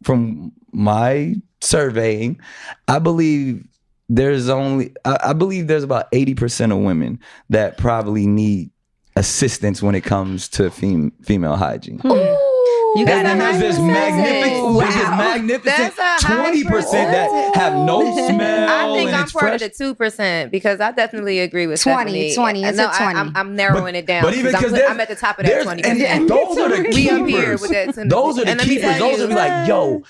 from my surveying, I believe I believe there's about 80% of women that probably need assistance when it comes to female hygiene. You got and then there's this magnificent 20% that have no smell. I think and I'm it's part fresh. of the 2% because I definitely agree with 20. Stephanie. It's a 20. I'm narrowing it down. But even because I'm at the top of that 20%. And those are the We up here keepers. with that. Those are the keepers. Those are like, yo,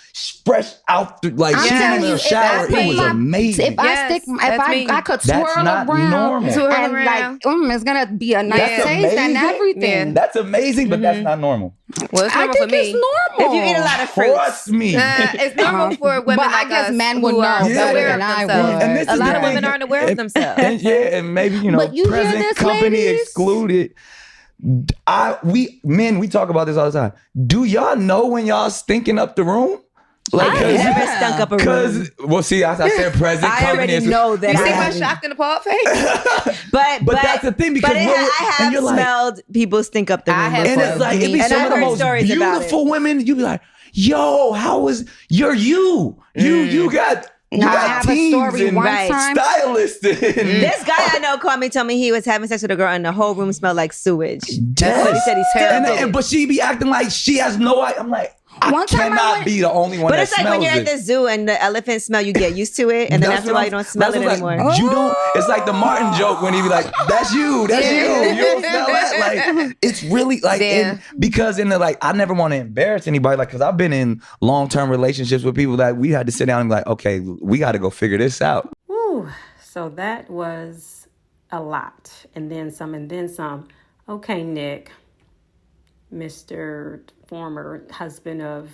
fresh out, like sitting in the shower. It was amazing. If I could swirl That's not around, normal. and like, it's gonna be a nice taste and everything. Yeah. That's amazing, but that's not normal. Well, it's I normal for think me. it's normal. If you eat a lot of fruits. Trust me. It's normal for women But like I guess us men would who know are better aware than of I themselves. would. And this A is lot the of women thing. aren't aware of themselves. And maybe, But you hear present this, company ladies? excluded. We talk about this all the time. Do y'all know when y'all stinking up the room? Like, I never stunk up a room. Because, well, see, I said present I company. already know that. You see I my haven't. shocked and appalled face? But that's the thing, because I have you're like- smelled people stink up the room. I have and before. it's like, it'd be And some I've of the heard most stories about beautiful women. You'd be like, yo, you got I have a teams story and one Right. time. stylists. And This guy I know called me, told me he was having sex with a girl and the whole room smelled like sewage. Yes. But he said he's terrible. But she be acting like she has no idea. I'm like, I One time I cannot went- be the only one But that it's like when smells you're at it. the zoo and the elephant smell, you get used to it, and then That's after what a while I'm- you don't smell it that's what's anymore. like, you don't. It's like the Martin joke when he be like, "That's you, that's you. You don't smell that." Like, it's really like Yeah. because in the like, I never want to embarrass anybody. Like, because I've been in long-term relationships with people that we had to sit down and be like, okay, we got to go figure this out. Whew. So that was a lot. And then some, and then some. Okay, Nick, Mr. former husband of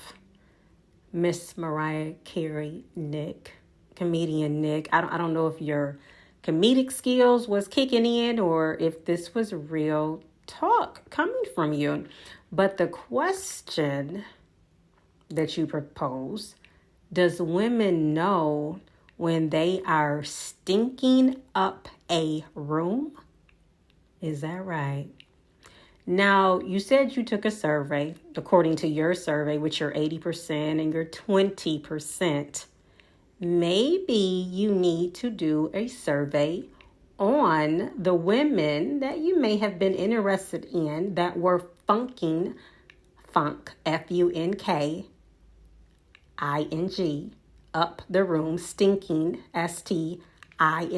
Miss Mariah Carey, Nick, comedian Nick. I don't know if your comedic skills was kicking in or if this was real talk coming from you. But the question that you propose, does women know when they are stinking up a room? Is that right? Now, you said you took a survey, according to your survey, with your 80% and your 20%. Maybe you need to do a survey on the women that you may have been interested in that were funk, F-U-N-K, I-N-G, up the room, stinking,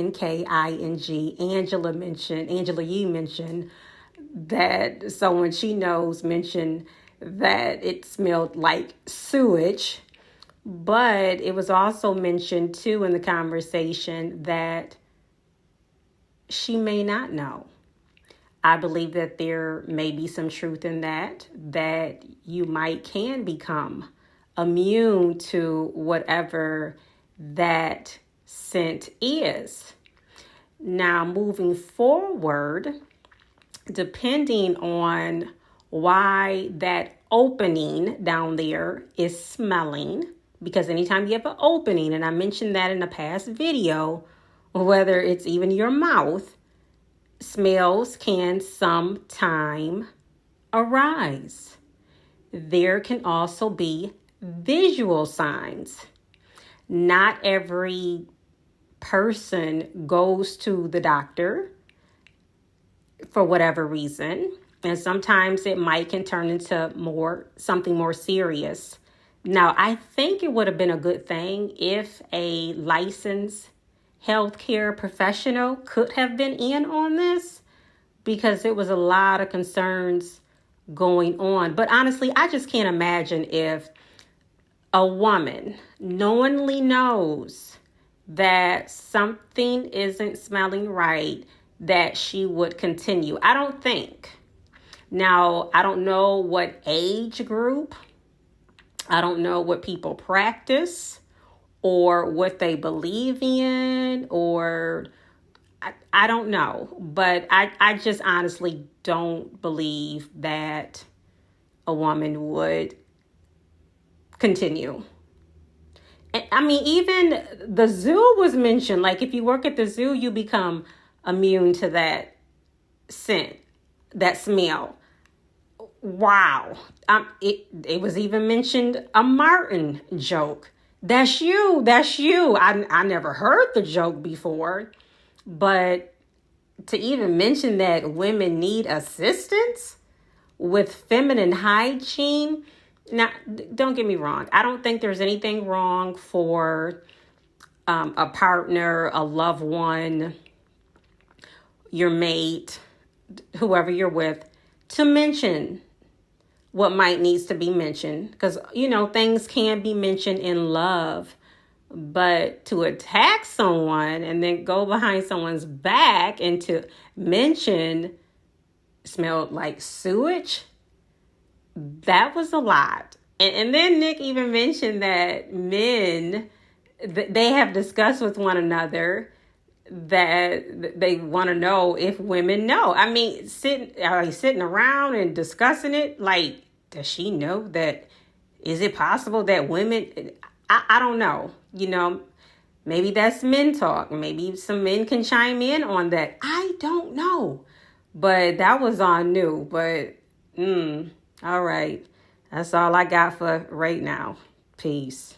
S-T-I-N-K-I-N-G. Angela, you mentioned that someone she knows mentioned that it smelled like sewage, but it was also mentioned too in the conversation that she may not know. I believe that there may be some truth in that you can become immune to whatever that scent is. Now, moving forward, depending on why that opening down there is smelling, because anytime you have an opening, and I mentioned that in a past video, whether it's even your mouth, smells can sometime arise. There can also be visual signs. Not every person goes to the doctor for whatever reason, and sometimes it can turn into something more serious. Now, I think it would have been a good thing if a licensed healthcare professional could have been in on this, because it was a lot of concerns going on. But honestly, I just can't imagine if a woman knowingly knows that something isn't smelling right, that she would continue. I don't think. Now, I don't know what age group, I don't know what people practice or what they believe in, or I don't know. But I just honestly don't believe that a woman would continue. And, I mean, even the zoo was mentioned. Like, if you work at the zoo, you become immune to that scent, that smell. wow. It was even mentioned a Martin joke. That's you. I never heard the joke before, but to even mention that women need assistance with feminine hygiene. Now, don't get me wrong. I don't think there's anything wrong for a partner, a loved one, your mate, whoever you're with, to mention what might needs to be mentioned. Because, things can be mentioned in love. But to attack someone and then go behind someone's back and to mention smelled like sewage, that was a lot. And then Nick even mentioned that men, they have discussed with one another that they want to know if women know. I mean, sitting around and discussing it, like, does she know that? Is it possible that women, I don't know, maybe that's men talk. Maybe some men can chime in on that. I don't know. But that was on new. But, all right. That's all I got for right now. Peace.